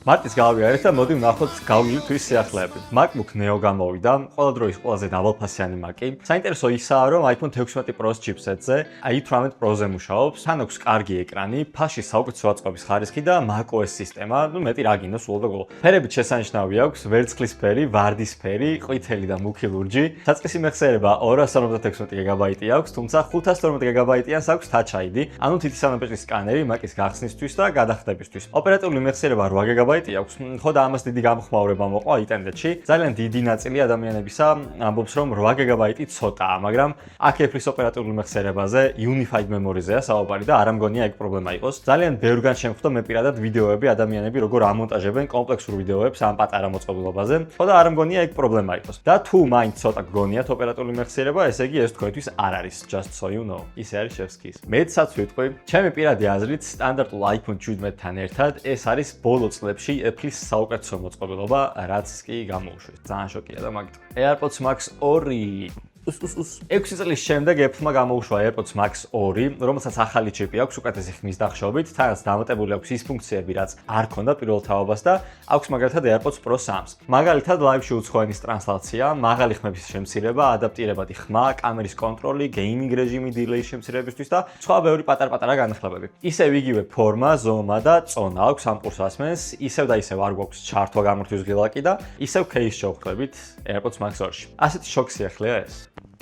მარტის გავიარეთ და მოდი ვნახოთ გავლილი თვის სიახლეები. MacBook Neo გამოვიდა, ყველა დროის ყველაზე დაბალფასიანი Mac-ი. საინტერესო ისაა, რომ iPhone 16 Pro-ს chipset-ზე, i18 Pro-ზე მუშაობს, თან აქვს კარგი ეკრანი, ფაში საუკეთესო აწყობის ხარისხი და macOS სისტემა, მეტი რა გინდა სულ და გულო. ფერებით შესანიშნავი აქვს, ვერცხლის ფერი, ვარდის ფერი, ყვითელი და მუქი ლურჯი. საწყისი მეხსიერება 256 GB აქვს, თუმცა 512 GB-იანს აქვს Touch ID, ანუ თითის ანაბეჭდის სკანერი Mac-ის გახსნისთვის და გადახდებისთვის. ოპერატიული მეხსიერება 8 GB აქვს, ხო და ამას დიდი გამოხმაურება მოყვა ინტერნეტში. ძალიან დიდი ნაწილი ადამიანებისა ამბობს, რომ 8 GB ცოტაა, მაგრამ აქ Apple-ის ოპერატიული მეხსიერებაზე Unified Memory-ზეა საუბარი და არ ამგონია ეგ პრობლემა იყოს. ძალიან ბევრგან შემხვდა მე პირადად ვიდეოები ადამიანები როგორ ამონტაჟებენ კომპლექსურ ვიდეოებს ამ პატარა მოწყობილობაზე, ხო და არ ამგონია ეგ პრობლემა იყოს. და თუ მაინც ცოტა გგონიათ ოპერატიული მეხსიერება, ესე იგი ეს თქვენთვის არ არის, just so you know. ისე არის შევსკის. მეცაც ვიტყვი, ჩემი პირადი აზრით, სტანდარტულ iPhone 17-თან ერთად ეს არის ბოლო წლებში Apple-ის საუკეთესო მოწყობილობა, რაც კი გამოუშვეს. ძალიან შოკია და მაგით. AirPods Max 2 6 წლის შემდეგ Apple-მა გამოუშვა AirPods Max 2, რომელსაც ახალი ჩიპი აქვს უკეთესი ხმის დახშობით, თანაც დამატებული აქვს ის ფუნქციები, რაც არ ჰქონდა პირველ თაობას და აქვს მაგალითად AirPods Pro 3-ს. მაგალითად, ლაივში უცხოენის ტრანსლაცია, მაღალი ხმების შემცირება, ადაპტირებადი ხმა, კამერის კონტროლი, გეიმინგ რეჟიმი დილეის შემცირებისთვის და სხვა ბევრი პატარ-პატარა განახლებები. ისევ იგივე ფორმა, ზომა და წონა აქვს ამ ყურს ასმენს, ისევ და ისევ არ გვაქვს ჩართვა გამორთვის ღილაკი და ისევ case შევხვდებით AirPods Max 2-ში. ასეთი შოქ სიახლეა ეს.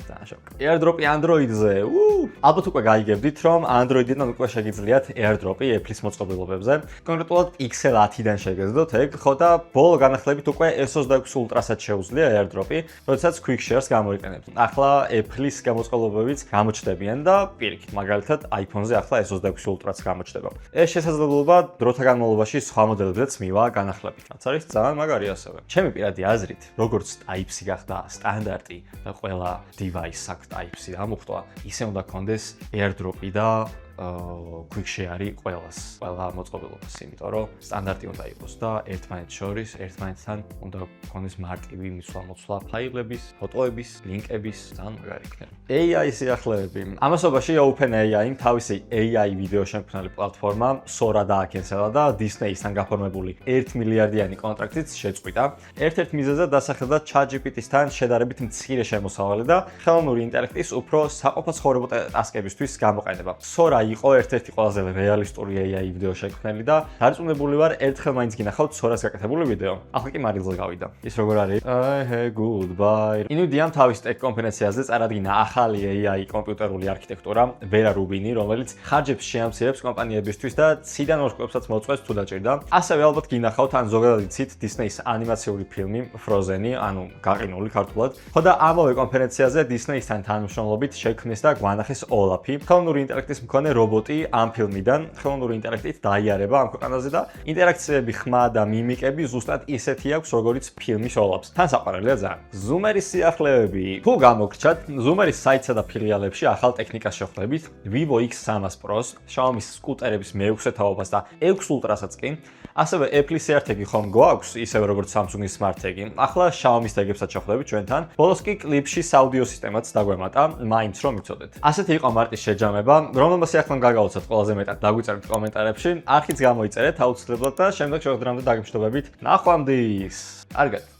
AirDrop-ი Android-ზე. ალბათ უკვე გაიგებდით, რომ Android-დან უკვე შეგიძლიათ AirDrop-ი Apple-ის მოწყობილობებზე. კონკრეტულად Pixel 10-დან შეგეძლოთ ეგ, ხო და ბოლო განახლებით უკვე S26 Ultra-საც შეუძლია AirDrop-ი, როდესაც Quick Share-ს გამოიყენებთ. ახლა Apple-ის გამოწყობილობებიც გამოჩნდებიან და პირიქით, მაგალითად iPhone-ზე ახლა S26 Ultra-ც გამოჩნდება. ეს შესაძლებლობა დროთა განმავლობაში სხვა მოდელებზეც მივა განახლებით. რაც არის ძალიან მაგარი ასევე. ჩემი პირადი აზრით, როგორც Type-C გახდა სტანდარტი და ყველა device აქვს Type-C ამოხტვა, ისე უნდა კონდეს AirDrop-ი და Quick Share-ი ყველა მოწყობილობას, იმიტომ რომ სტანდარტი უნდა იყოს და ერთმანეთს შორის, ერთმანეთთან უნდა კონდეს მარტივი მისვლა-მოცვლა ფაილების, ფოტოების, ლინკების, ძალიან მაგარი იქნება. AI სიახლეები. ამასობაში OpenAI-ი თავისი AI ვიდეო შემქმნელი პლატფორმა Sora დააკენსელა და Disney-სთან გაფორმებული 1 მილიარდიანი კონტრაქტიც შეწყვიტა. ერთ-ერთ მიზეზად დასახელდა ChatGPT-სთან შედარებით მცირე შემოსავალი და ხელოვნური ინტელექტის უფრო საყოფაცხოვრებო ტასკებისთვის გამოყენება. Sora იყო ერთ-ერთი ყველაზე რეალისტური AI ვიდეო შექმნელი და დარწმუნებული ვარ, ერთხელ მაინც გინახავთ Sora-ს გაკეთებული ვიდეო. ახლა კი მარილზე გავიდა. ის როგორ არის? Goodbye. Nvidia-მ თავის ტექ კონფერენციაზე წარადგინა ახალი AI კომპიუტერული არქიტექტურა, Vera Rubin, რომელიც ხარჯებს შეამცირებს კომპანიებისთვის და ციდან ორკებსაც მოწყვეტს თუ დაჭირდა. ასევე ალბათ გინახავთ ან ზოგადად იცით Disney-ის ანიმაციური ფილმი Frozen-ი, ანუ გაყინული ქართულად. ხო და ამავე კონფერენციაზე Disney-სთან თანამშრომლობით შექმნეს და გვანახეს Olaf-ი, ხელოვნური ინტელექტის მქონე რობოტი ამ ფილმიდან, ხელოვნური ინტელექტით დაიარება ამ ქვეყანაზე და ინტერაქციები, ხმა და მიმიკები ზუსტად ისეთი აქვს, როგორიც ფილმის Olaf-ს. თან საყვარელია ძალიან. Zoom-ის სიახლეები. თუ გამოგრჩათ, Zoom-ის საიტსა და ფილიალებში ახალ ტექნიკას შეხვდებით, Vivo X300 Pro-ს, Xiaomi-ის სკუტერების მე-6 თაობას და 6 Ultra-საც კი. ასევე Apple-ის AirTag ხომ გვაქვს, ისევე როგორც Samsung-ის Smart Tag. ახლა Xiaomi-ის tag-ებსაც შეხვდებით ჩვენთან. ბოლოს კი კლიპში საუდიო სისტემაც დაგვემატა, მაინც რომ იცოდეთ. ასეთი იყო მარტის შეჯამება, რომელმაც ახლა გაგაოცოთ ყველაზე მეტად დაგვიწერეთ კომენტარებში, არხიც გამოიწერეთ აუცილებლად და შემდეგ შეხვდრამდე დაგემშვიდობებით. ნახვამდის. კარგად.